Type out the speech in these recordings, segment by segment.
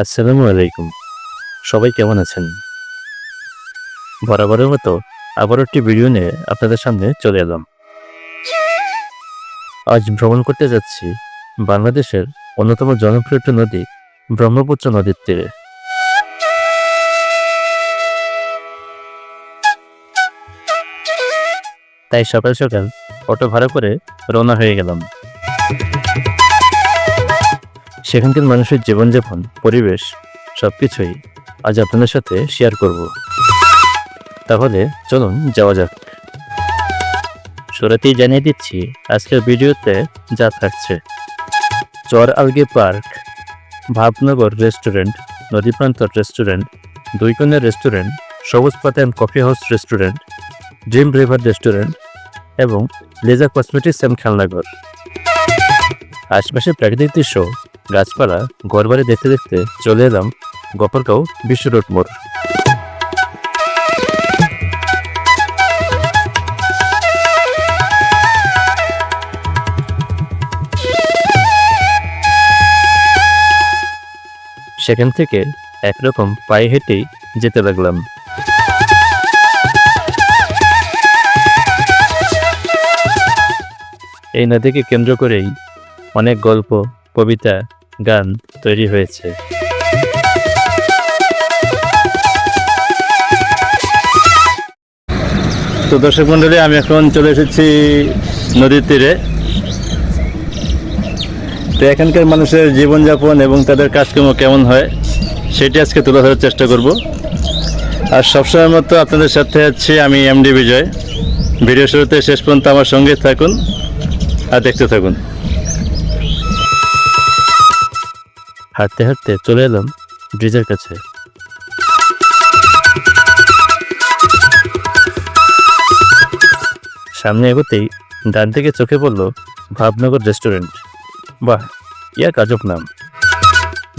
আসসালামু আলাইকুম। সবাই কেমন আছেন? বরাবরের মতো আবারও একটি ভিডিও নিয়ে আপনাদের সামনে চলে এলাম। আজ ভ্রমণ করতে যাচ্ছি বাংলাদেশের অন্যতম জনপ্রিয় একটি নদী ব্রহ্মপুত্র নদীর তীরে। তাই সকাল সকাল অটো ভাড়া করে রওনা হয়ে গেলাম। সেখানকার মানুষের জীবনযাপন, পরিবেশ সবকিছুই আজ আপনাদের সাথে শেয়ার করব। তাহলে চলুন যাওয়া যাক। শুরুতেই জানিয়ে দিচ্ছি আজকের ভিডিওতে যা থাকছে: Char Alge park, Bhabnagar restaurant, Nadiprantar restaurant, দুইকোণের restaurant, Sabuj Pata and coffee house restaurant, dream river restaurant এবং লেজার কসমেটিক্স অ্যান্ড খেলনাঘর। আশপাশে প্রাকৃতিক দৃশ্য, গাছপালা, ঘরবাড়ি দেখতে দেখতে চলে এলাম গফরগাঁও বিশ্ব রোড মোড়। সেখান থেকে একরকম পায়ে হেঁটেই যেতে লাগলাম। এই নদীকে কেন্দ্র করেই অনেক গল্প, কবিতা, গান তৈরি হয়েছে। তো দর্শক মণ্ডলী, আমি এখন চলে এসেছি নদীর তীরে। তো এখানকার মানুষের জীবনযাপন এবং তাদের কাজকর্ম কেমন হয় সেটি আজকে তুলে ধরার চেষ্টা করব। আর সবসময় মতো আপনাদের সাথে আছি আমি এমডি বিজয়। ভিডিও শুরুতে শেষ পর্যন্ত আমার সঙ্গে থাকুন আর দেখতে থাকুন। হাঁটতে হাঁটতে চলে এলাম ব্রিজের কাছে। সামনে এগোতেই ডান থেকে চোখে পড়ল ভাবনগর রেস্টুরেন্ট। বাহ, ইয়া কাজব নাম।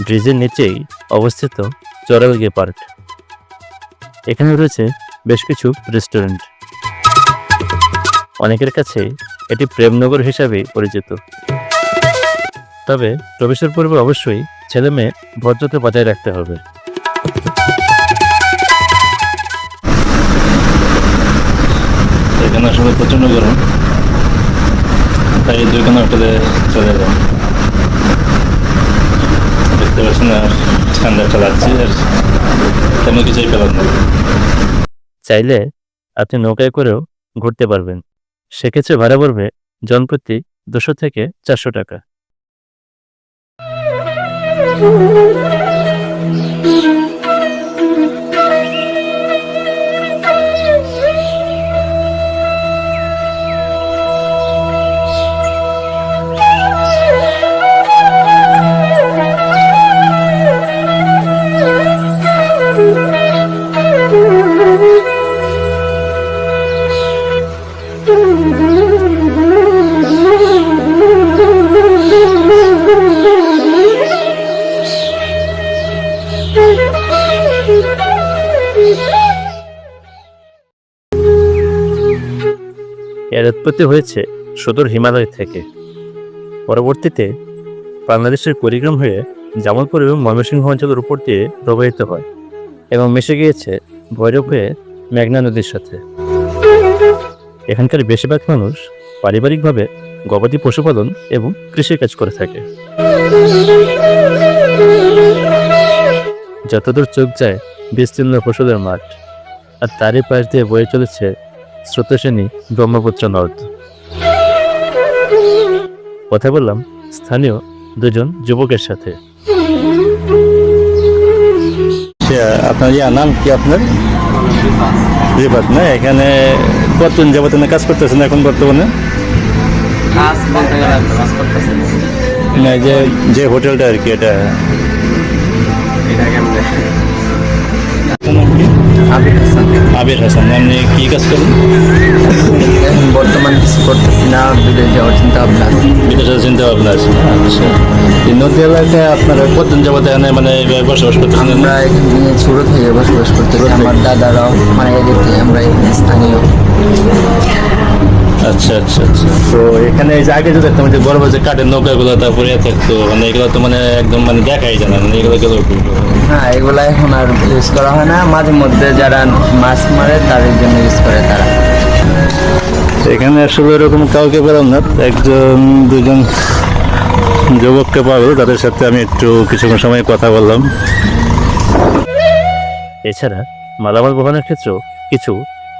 ব্রিজের নিচেই অবস্থিত চরালগে পার্ক। এখানে রয়েছে বেশ কিছু রেস্টুরেন্ট। অনেকের কাছে এটি প্রেমনগর হিসাবে পরিচিত। তবে প্রবেশের পূর্বে অবশ্যই ছেলে মেয়ে ভদ্রতা বজায় রাখতে হবে। এখানে আসলে প্রচন্ড গরম, তাই দুইখানে হোটেলে চলে এলাম। দেখতে পাচ্ছি না, ঠান্ডাটা লাগছে আর তেমন কিছুই পেলাম না। চাইলে আপনি নৌকায় করেও ঘুরতে পারবেন। সেক্ষেত্রে ভাড়া পড়বে জনপ্রতি 200 থেকে 400 টাকা। এর উৎপত্তি হয়েছে সুদূর হিমালয় থেকে। পরবর্তীতে বাংলাদেশের কুড়িগ্রাম হয়ে জামালপুর এবং ময়মনসিংহ অঞ্চলের উপর দিয়ে প্রবাহিত হয় এবং মিশে গিয়েছে ভৈরব হয়ে মেঘনা নদীর সাথে। এখানকার বেশিরভাগ মানুষ পারিবারিকভাবে গবাদি পশুপালন এবং কৃষিকাজ করে থাকে। যতদূর চোখ যায় বিস্তীর্ণ ফসলের মাঠ, আর তারই পাশ দিয়ে বয়ে চলেছে স্রোতস্বিনী ব্রহ্মপুত্র নদ। কথা বললাম স্থানীয় দুজন যুবকের সাথে। আপনার নাম কি? আপনার রিফাত না? এখানে কতদিন যাবত কাজ করতেছেন এখন বর্তমানে? না, যে হোটেলটা আর কি, এটা আবির হাসান। আপনি কি কাজ করেন? বর্তমান কিছু করতেছি না, বিদেশ যাওয়ার চিন্তা ভাবনা আছে। বিদেশের চিন্তা ভাবনা আছে। আচ্ছা, এই নদী এলাকায় আপনারা কতদিন যাবত এখানে বসবাস করতেছেন? আমরা এখানে ছোট থেকে বসবাস করতেছি। আমার দাদারাও মানে এদিকে, আমরা এখানে স্থানীয়। আচ্ছা আচ্ছা আচ্ছা। তো এখানে এই যে আগে যে দেখতাম যে বড় বড় যে কাঠের নৌকাগুলো তারপরে থাকতো, মানে এগুলো তো মানে একদম মানে দেখাই যায় না, মানে এগুলো গেল। হ্যাঁ, এগুলা এখন আর ইউজ করা হয় না, মাঝে মধ্যে যারা মাছ মারে তাদের জন্য ইউজ করে তারা। এখানে আসলে এরকম কাউকে পেলাম না, একজন দুজন যুবককে পাবো, তাদের সাথে আমি একটু কিছুক্ষণ সময় কথা বললাম। এছাড়া মালামাল বহনের ক্ষেত্রেও কিছু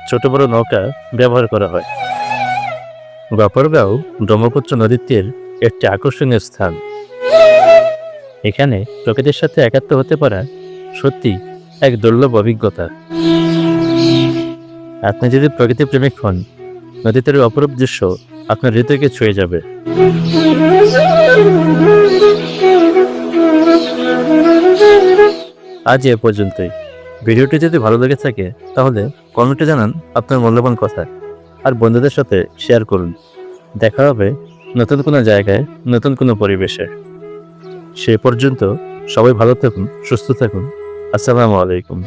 ছোট বড় নৌকা ব্যবহার করা হয়। গফরগাঁও ব্রহ্মপুত্র নদীর তীর একটি আকর্ষণীয় স্থান। এখানে প্রকৃতির সাথে একাত্ম হতে পারা সত্যি এক দুর্লভ অভিজ্ঞতা। আপনি যদি প্রকৃতি প্রেমিক হন, নদীর তীরের অপরূপ দৃশ্য আপনার হৃদয়কে ছুঁয়ে যাবে। আজ এ পর্যন্তই। ভিডিওটি যদি ভালো লেগে থাকে তাহলে কমেন্টে জানান আপনার মূল্যবান কথা, আর বন্ধুদের সাথে শেয়ার করুন। দেখা হবে নতুন কোনো জায়গায়, নতুন কোনো পরিবেশে। সে পর্যন্ত সবাই ভালো থাকুন, সুস্থ থাকুন। আসসালামু আলাইকুম।